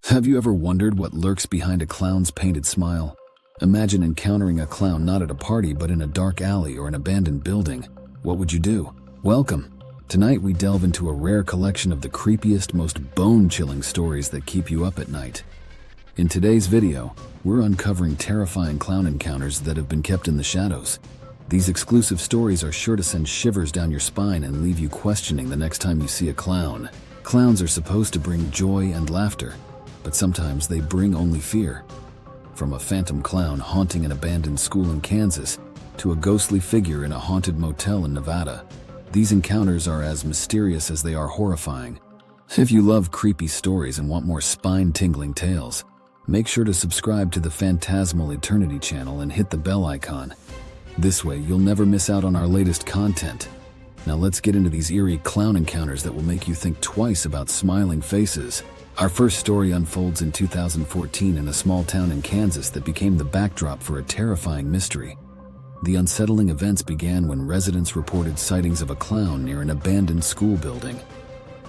Have you ever wondered what lurks behind a clown's painted smile? Imagine encountering a clown not at a party but in a dark alley or an abandoned building. What would you do? Welcome! Tonight we delve into a rare collection of the creepiest, most bone-chilling stories that keep you up at night. In today's video, we're uncovering terrifying clown encounters that have been kept in the shadows. These exclusive stories are sure to send shivers down your spine and leave you questioning the next time you see a clown. Clowns are supposed to bring joy and laughter, but sometimes they bring only fear. From a phantom clown haunting an abandoned school in Kansas to a ghostly figure in a haunted motel in Nevada, these encounters are as mysterious as they are horrifying. If you love creepy stories and want more spine-tingling tales, make sure to subscribe to the Phantasmal Eternity channel and hit the bell icon. This way, you'll never miss out on our latest content. Now let's get into these eerie clown encounters that will make you think twice about smiling faces. Our first story unfolds in 2014 in a small town in Kansas that became the backdrop for a terrifying mystery. The unsettling events began when residents reported sightings of a clown near an abandoned school building.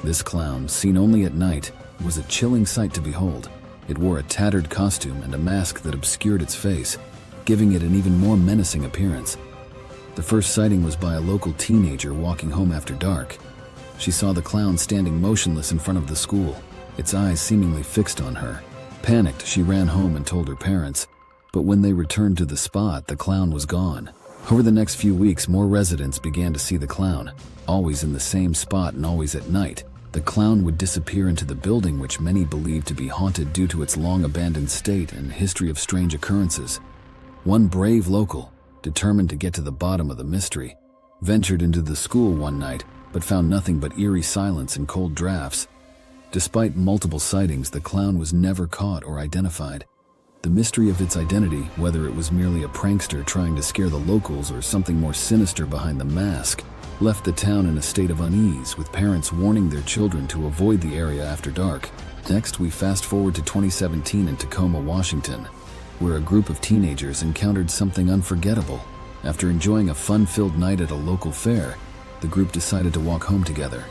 This clown, seen only at night, was a chilling sight to behold. It wore a tattered costume and a mask that obscured its face, giving it an even more menacing appearance. The first sighting was by a local teenager walking home after dark. She saw the clown standing motionless in front of the school, its eyes seemingly fixed on her. Panicked, she ran home and told her parents, but when they returned to the spot, the clown was gone. Over the next few weeks, more residents began to see the clown, always in the same spot and always at night. The clown would disappear into the building, which many believed to be haunted due to its long abandoned state and history of strange occurrences. One brave local, determined to get to the bottom of the mystery, ventured into the school one night but found nothing but eerie silence and cold drafts. Despite multiple sightings, the clown was never caught or identified. The mystery of its identity, whether it was merely a prankster trying to scare the locals or something more sinister behind the mask, left the town in a state of unease, with parents warning their children to avoid the area after dark. Next, we fast forward to 2017 in Tacoma, Washington, where a group of teenagers encountered something unforgettable. After enjoying a fun-filled night at a local fair, the group decided to walk home together.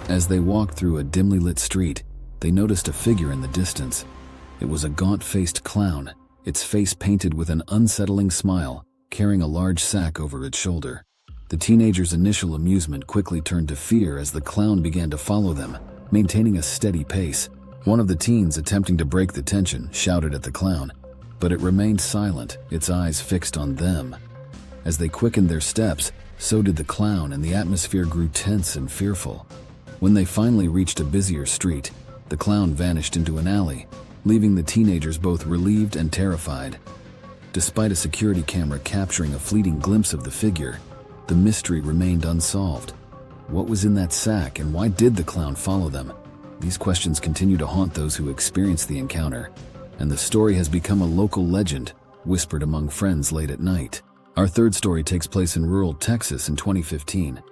As they walked through a dimly lit street, they noticed a figure in the distance. It was a gaunt-faced clown, its face painted with an unsettling smile, carrying a large sack over its shoulder. The teenagers' initial amusement quickly turned to fear as the clown began to follow them, maintaining a steady pace. One of the teens, attempting to break the tension, shouted at the clown, but it remained silent, its eyes fixed on them. As they quickened their steps, so did the clown, and the atmosphere grew tense and fearful. When they finally reached a busier street, the clown vanished into an alley, leaving the teenagers both relieved and terrified. Despite a security camera capturing a fleeting glimpse of the figure, the mystery remained unsolved. What was in that sack, and why did the clown follow them? These questions continue to haunt those who experienced the encounter, and the story has become a local legend, whispered among friends late at night. Our third story takes place in rural Texas in 2015.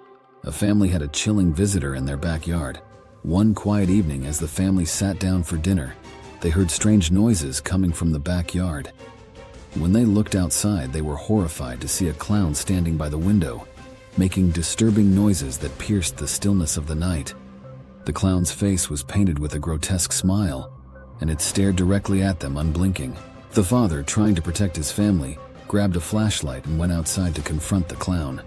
A family had a chilling visitor in their backyard. One quiet evening, as the family sat down for dinner, they heard strange noises coming from the backyard. When they looked outside, they were horrified to see a clown standing by the window, making disturbing noises that pierced the stillness of the night. The clown's face was painted with a grotesque smile, and it stared directly at them, unblinking. The father, trying to protect his family, grabbed a flashlight and went outside to confront the clown.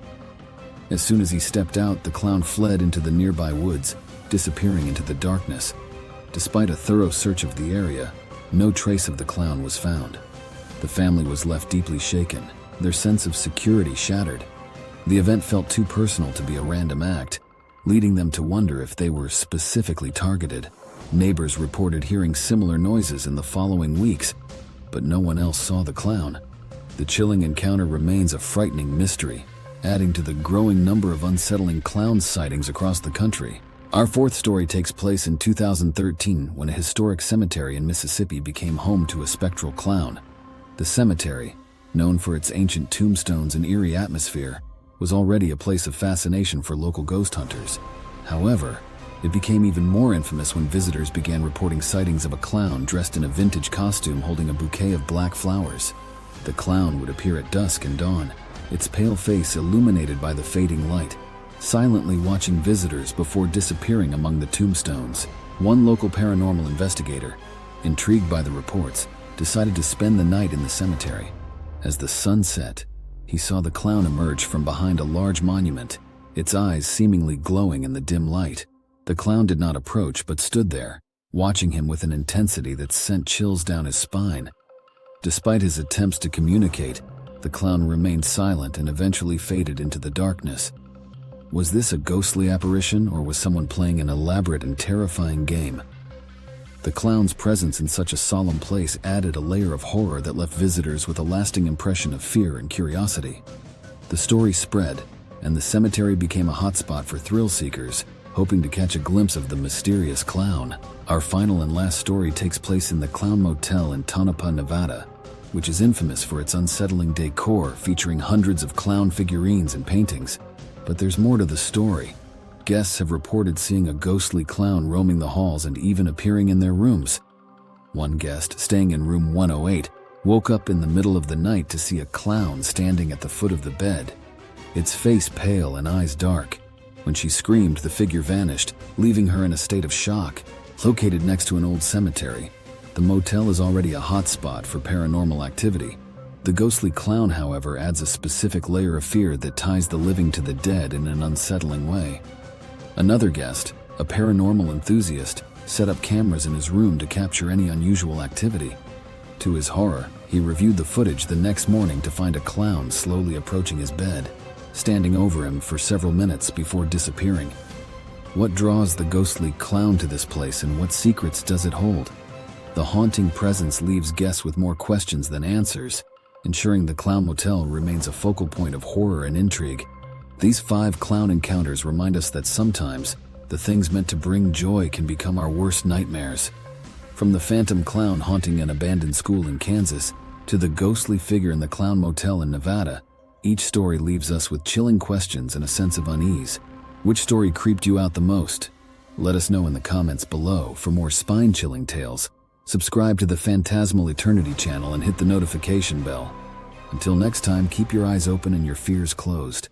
As soon as he stepped out, the clown fled into the nearby woods, disappearing into the darkness. Despite a thorough search of the area, no trace of the clown was found. The family was left deeply shaken, their sense of security shattered. The event felt too personal to be a random act, leading them to wonder if they were specifically targeted. Neighbors reported hearing similar noises in the following weeks, but no one else saw the clown. The chilling encounter remains a frightening mystery, adding to the growing number of unsettling clown sightings across the country. Our fourth story takes place in 2013 when a historic cemetery in Mississippi became home to a spectral clown. The cemetery, known for its ancient tombstones and eerie atmosphere, was already a place of fascination for local ghost hunters. However, it became even more infamous when visitors began reporting sightings of a clown dressed in a vintage costume holding a bouquet of black flowers. The clown would appear at dusk and dawn, its pale face illuminated by the fading light, silently watching visitors before disappearing among the tombstones. One local paranormal investigator, intrigued by the reports, decided to spend the night in the cemetery. As the sun set, he saw the clown emerge from behind a large monument, its eyes seemingly glowing in the dim light. The clown did not approach but stood there, watching him with an intensity that sent chills down his spine. Despite his attempts to communicate, the clown remained silent and eventually faded into the darkness. Was this a ghostly apparition, or was someone playing an elaborate and terrifying game? The clown's presence in such a solemn place added a layer of horror that left visitors with a lasting impression of fear and curiosity. The story spread, and the cemetery became a hotspot for thrill seekers, hoping to catch a glimpse of the mysterious clown. Our final and last story takes place in the Clown Motel in Tonopah, Nevada, which is infamous for its unsettling decor featuring hundreds of clown figurines and paintings. But there's more to the story. Guests have reported seeing a ghostly clown roaming the halls and even appearing in their rooms. One guest, staying in room 108, woke up in the middle of the night to see a clown standing at the foot of the bed, its face pale and eyes dark. When she screamed, the figure vanished, leaving her in a state of shock. Located next to an old cemetery, the motel is already a hotspot for paranormal activity. The ghostly clown, however, adds a specific layer of fear that ties the living to the dead in an unsettling way. Another guest, a paranormal enthusiast, set up cameras in his room to capture any unusual activity. To his horror, he reviewed the footage the next morning to find a clown slowly approaching his bed, standing over him for several minutes before disappearing. What draws the ghostly clown to this place, and what secrets does it hold? The haunting presence leaves guests with more questions than answers, ensuring the Clown Motel remains a focal point of horror and intrigue. These 5 clown encounters remind us that sometimes the things meant to bring joy can become our worst nightmares. From the phantom clown haunting an abandoned school in Kansas to the ghostly figure in the Clown Motel in Nevada, each story leaves us with chilling questions and a sense of unease. Which story creeped you out the most? Let us know in the comments below. For more spine-chilling tales, subscribe to the Phantasmal Eternity channel and hit the notification bell. Until next time, keep your eyes open and your fears closed.